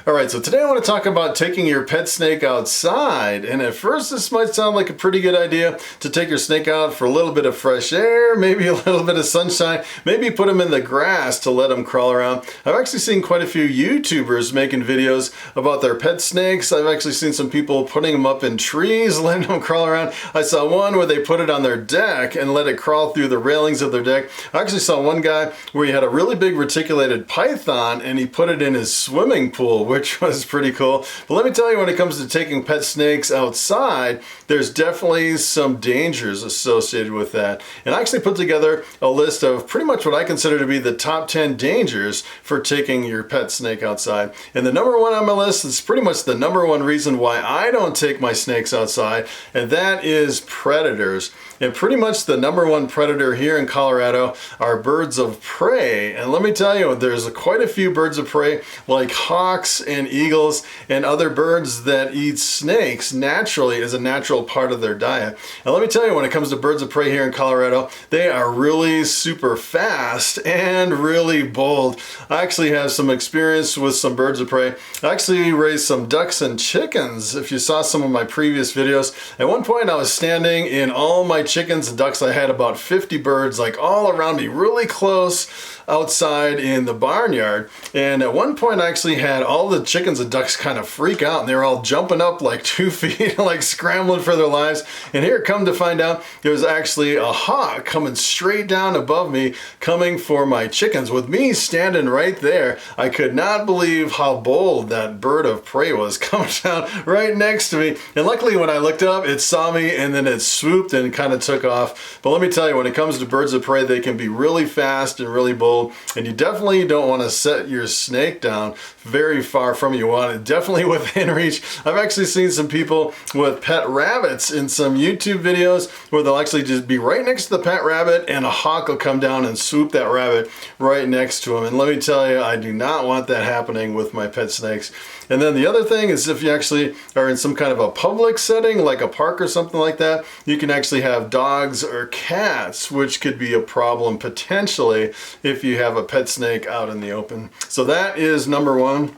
Alright, so today I want to talk about taking your pet snake outside. And at first this might sound like a pretty good idea to take your snake out for a little bit of fresh air, maybe a little bit of sunshine, maybe put him in the grass to let him crawl around. I've actually seen quite a few YouTubers making videos about their pet snakes. I've actually seen some people putting them up in trees, letting them crawl around. I saw one where they put it on their deck and let it crawl through the railings of their deck. I actually saw one guy where he had a really big reticulated python and he put it in his swimming pool, which was pretty cool. But let me tell you, when it comes to taking pet snakes outside, there's definitely some dangers associated with that. And I actually put together a list of pretty much what I consider to be the top 10 dangers for taking your pet snake outside. And the number one on my list is pretty much the number one reason why I don't take my snakes outside, and that is predators. And pretty much the number one predator here in Colorado are birds of prey. And let me tell you, there's quite a few birds of prey like hawks and eagles and other birds that eat snakes naturally as a natural part of their diet. And let me tell you, when it comes to birds of prey here in Colorado, they are really super fast and really bold. I actually have some experience with some birds of prey. I actually raised some ducks and chickens. If you saw some of my previous videos, at one point I was standing in all my chickens and ducks. I had about 50 birds like all around me, really close outside in the barnyard. And at one point I actually had all the chickens and ducks kind of freak out, and they were all jumping up like 2 feet, like scrambling for their lives. And here, come to find out, there was actually a hawk coming straight down above me, coming for my chickens, with me standing right there. I could not believe how bold that bird of prey was, coming down right next to me. And luckily when I looked up, it saw me and then it swooped and kind of took off. But let me tell you, when it comes to birds of prey, they can be really fast and really bold. And you definitely don't want to set your snake down very far from you. You want it definitely within reach. I've actually seen some people with pet rabbits in some YouTube videos where they'll actually just be right next to the pet rabbit and a hawk will come down and swoop that rabbit right next to him. And let me tell you, I do not want that happening with my pet snakes. And then the other thing is, if you actually are in some kind of a public setting like a park or something like that, you can actually have dogs or cats, which could be a problem potentially if you have a pet snake out in the open. So that is number one.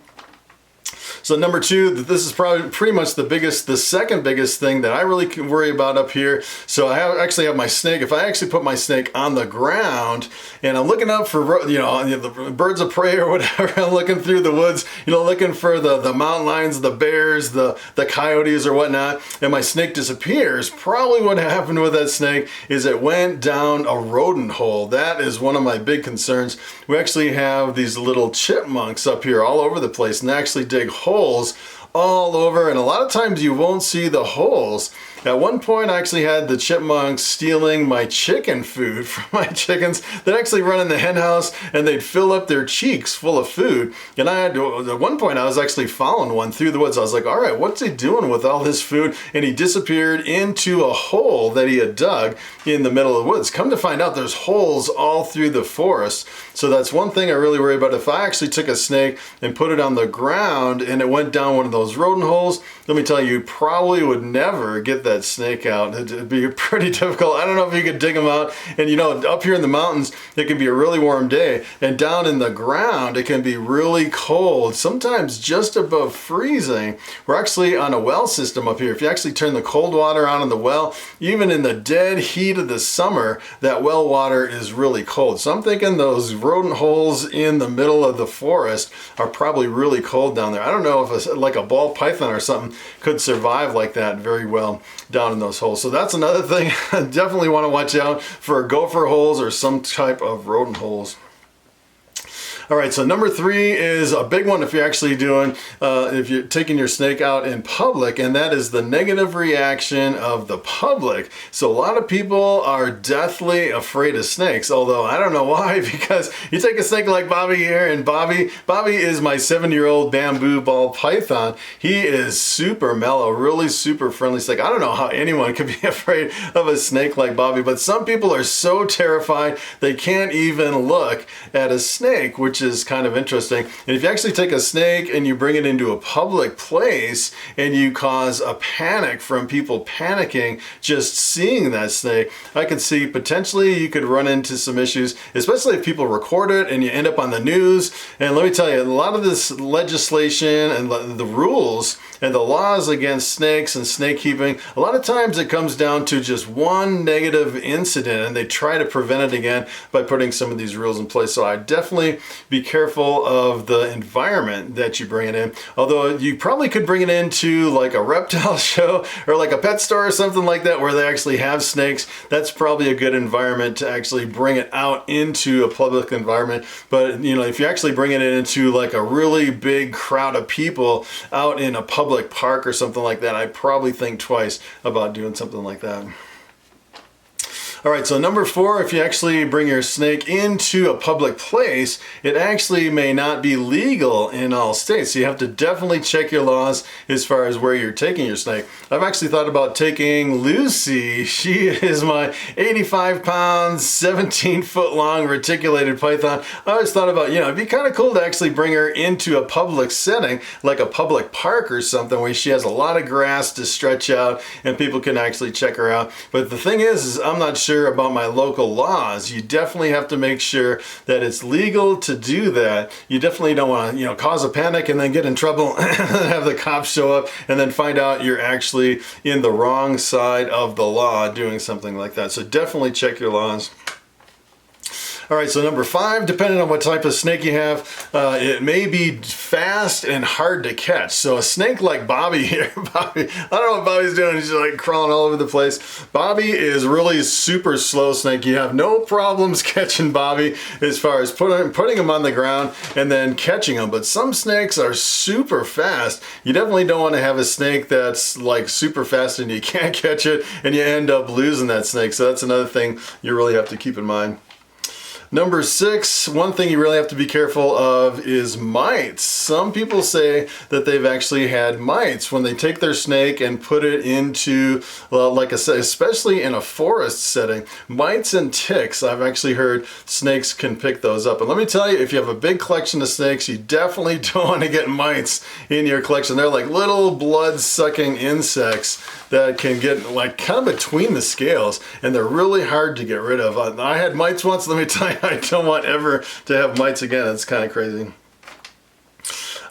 So number two, this is probably pretty much the second biggest thing that I really can worry about up here. So I actually have my snake. If I actually put my snake on the ground and I'm looking up for, the birds of prey or whatever, I'm looking through the woods, looking for the mountain lions, the bears, the coyotes or whatnot, and my snake disappears, probably what happened with that snake is it went down a rodent hole. That is one of my big concerns. We actually have these little chipmunks up here all over the place, and they actually dig holes all over, and a lot of times you won't see the holes. At one point I actually had the chipmunks stealing my chicken food from my chickens. They'd actually run in the hen house and they'd fill up their cheeks full of food. And at one point I was actually following one through the woods. I was like, all right, what's he doing with all this food? And he disappeared into a hole that he had dug in the middle of the woods. Come to find out, there's holes all through the forest. So that's one thing I really worry about. If I actually took a snake and put it on the ground and it went down one of those rodent holes, let me tell you, you probably would never get that snake out. It'd be pretty difficult. I don't know if you could dig them out. And up here in the mountains, it can be a really warm day. And down in the ground, it can be really cold, sometimes just above freezing. We're actually on a well system up here. If you actually turn the cold water on in the well, even in the dead heat of the summer, that well water is really cold. So I'm thinking those rodent holes in the middle of the forest are probably really cold down there. I don't know if like a ball python or something could survive like that very well down in those holes. So that's another thing. I definitely want to watch out for gopher holes or some type of rodent holes. All right, so number three is a big one if you're actually if you're taking your snake out in public, and that is the negative reaction of the public. So a lot of people are deathly afraid of snakes, although I don't know why, because you take a snake like Bobby here, and Bobby is my 7-year-old bamboo ball python. He is super mellow, really super friendly snake. I don't know how anyone could be afraid of a snake like Bobby, but some people are so terrified they can't even look at a snake, which which is kind of interesting. And if you actually take a snake and you bring it into a public place and you cause a panic from people panicking just seeing that snake, I could see potentially you could run into some issues, especially if people record it and you end up on the news. And let me tell you, a lot of this legislation and the rules and the laws against snakes and snake keeping, a lot of times it comes down to just one negative incident, and they try to prevent it again by putting some of these rules in place. So I definitely be careful of the environment that you bring it in. Although you probably could bring it into like a reptile show or like a pet store or something like that where they actually have snakes. That's probably a good environment to actually bring it out into a public environment. But you know, if you're actually bringing it into like a really big crowd of people out in a public park or something like that, I probably think twice about doing something like that. All right, so number 4, if you actually bring your snake into a public place, it actually may not be legal in all states. So you have to definitely check your laws as far as where you're taking your snake. I've actually thought about taking Lucy. She is my 85-pound, 17-foot long reticulated python. I always thought about, you know, it'd be kind of cool to actually bring her into a public setting, like a public park or something, where she has a lot of grass to stretch out and people can actually check her out. But the thing is I'm not sure about my local laws. You definitely have to make sure that it's legal to do that. You definitely don't want to, you know, cause a panic and then get in trouble and have the cops show up and then find out you're actually in the wrong side of the law doing something like that. So definitely check your laws. All right, so number 5, depending on what type of snake you have, it may be fast and hard to catch. So a snake like Bobby here, Bobby, I don't know what Bobby's doing. He's like crawling all over the place. Bobby is really super slow snake. You have no problems catching Bobby as far as putting him on the ground and then catching him. But some snakes are super fast. You definitely don't want to have a snake that's like super fast and you can't catch it and you end up losing that snake. So that's another thing you really have to keep in mind. Number 6, one thing you really have to be careful of is mites. Some people say that they've actually had mites when they take their snake and put it into, like I said, especially in a forest setting. Mites and ticks, I've actually heard snakes can pick those up. And let me tell you, if you have a big collection of snakes, you definitely don't want to get mites in your collection. They're like little blood-sucking insects that can get like kind of between the scales, and they're really hard to get rid of. I had mites once, let me tell you, I don't want ever to have mites again. It's kind of crazy.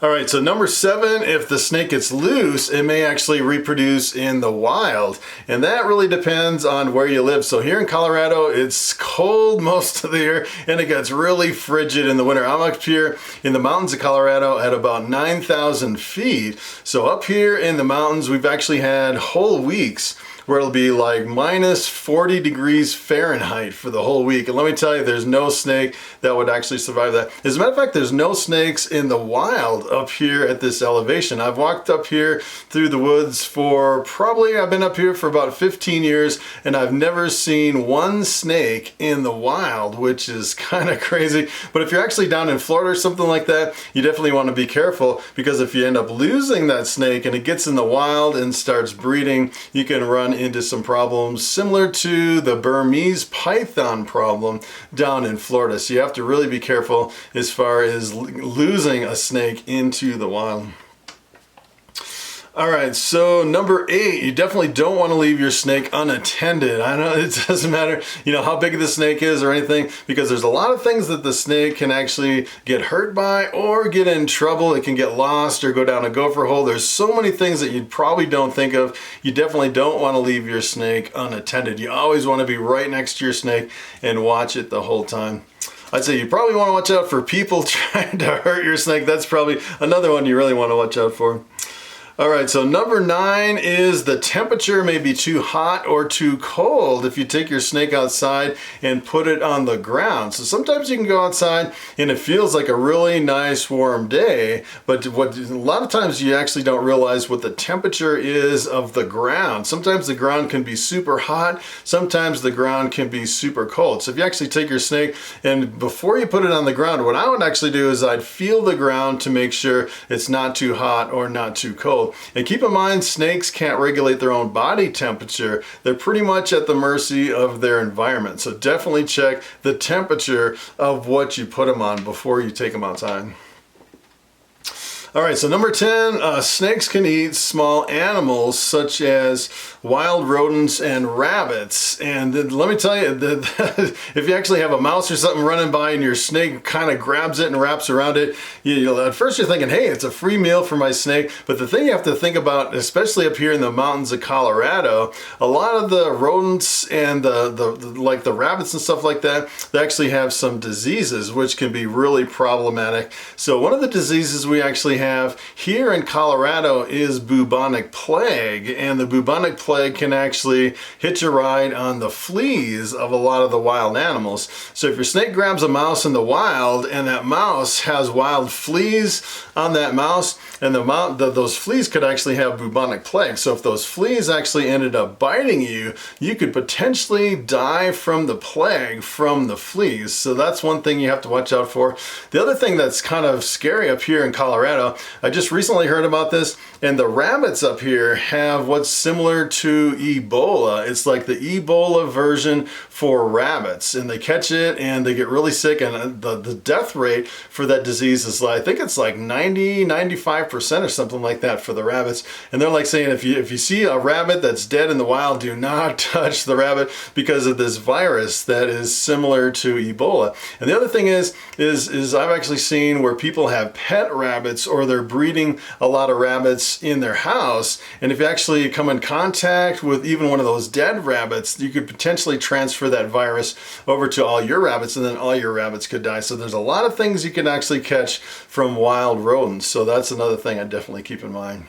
All right, so number 7, if the snake gets loose, it may actually reproduce in the wild. And that really depends on where you live. So here in Colorado, it's cold most of the year and it gets really frigid in the winter. I'm up here in the mountains of Colorado at about 9,000 feet. So up here in the mountains, we've actually had whole weeks where it'll be like minus 40 degrees Fahrenheit for the whole week. And let me tell you, there's no snake that would actually survive that. As a matter of fact, there's no snakes in the wild up here at this elevation. I've walked up here through the woods for I've been up here for about 15 years and I've never seen one snake in the wild, which is kind of crazy. But if you're actually down in Florida or something like that, you definitely want to be careful, because if you end up losing that snake and it gets in the wild and starts breeding, you can run into some problems similar to the Burmese python problem down in Florida. So you have to really be careful as far as losing a snake into the wild. All right, so number 8, you definitely don't want to leave your snake unattended. I know it doesn't matter, you know, how big the snake is or anything, because there's a lot of things that the snake can actually get hurt by or get in trouble. It can get lost or go down a gopher hole. There's so many things that you probably don't think of. You definitely don't want to leave your snake unattended. You always want to be right next to your snake and watch it the whole time. I'd say you probably want to watch out for people trying to hurt your snake. That's probably another one you really want to watch out for. All right, so number 9 is the temperature may be too hot or too cold if you take your snake outside and put it on the ground. So sometimes you can go outside and it feels like a really nice warm day, but a lot of times you actually don't realize what the temperature is of the ground. Sometimes the ground can be super hot, sometimes the ground can be super cold. So if you actually take your snake and before you put it on the ground, what I would actually do is I'd feel the ground to make sure it's not too hot or not too cold. cold. And keep in mind, snakes can't regulate their own body temperature. They're pretty much at the mercy of their environment. So definitely check the temperature of what you put them on before you take them outside. All right, so number 10, snakes can eat small animals such as wild rodents and rabbits. And then let me tell you, if you actually have a mouse or something running by and your snake kind of grabs it and wraps around it, at first you're thinking, hey, it's a free meal for my snake. But the thing you have to think about, especially up here in the mountains of Colorado, a lot of the rodents and like the rabbits and stuff like that, they actually have some diseases which can be really problematic. So one of the diseases we actually have here in Colorado is bubonic plague, and the bubonic plague can actually hitch a ride on the fleas of a lot of the wild animals. So if your snake grabs a mouse in the wild and that mouse has wild fleas on that mouse, and those fleas could actually have bubonic plague. So if those fleas actually ended up biting you, you could potentially die from the plague from the fleas. So that's one thing you have to watch out for. The other thing that's kind of scary up here in Colorado, I just recently heard about this, and the rabbits up here have what's similar to Ebola. It's like the Ebola version for rabbits, and they catch it and they get really sick, and the death rate for that disease is, I think it's like 95% or something like that for the rabbits. And they're like saying, if you see a rabbit that's dead in the wild, do not touch the rabbit because of this virus that is similar to Ebola. And the other thing is I've actually seen where people have pet rabbits, or they're breeding a lot of rabbits in their house, and if you actually come in contact with even one of those dead rabbits, you could potentially transfer that virus over to all your rabbits, and then all your rabbits could die. So there's a lot of things you can actually catch from wild rodents. So that's another thing I definitely keep in mind.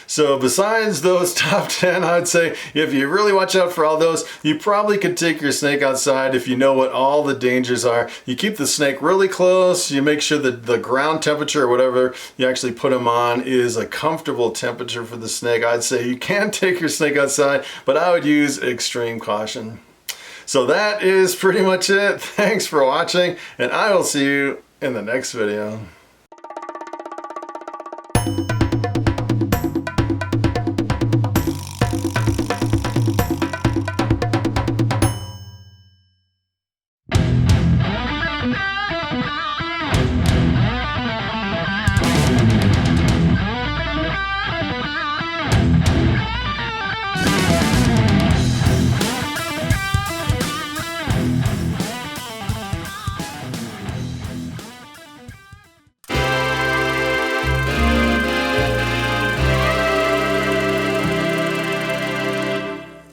So besides those top 10, I'd say if you really watch out for all those, you probably could take your snake outside if you know what all the dangers are. You keep the snake really close, you make sure that the ground temperature or whatever you actually put them on is a comfortable temperature for the snake. I'd say you can take your snake outside, but I would use extreme caution. So that is pretty much it. Thanks for watching, and I will see you in the next video.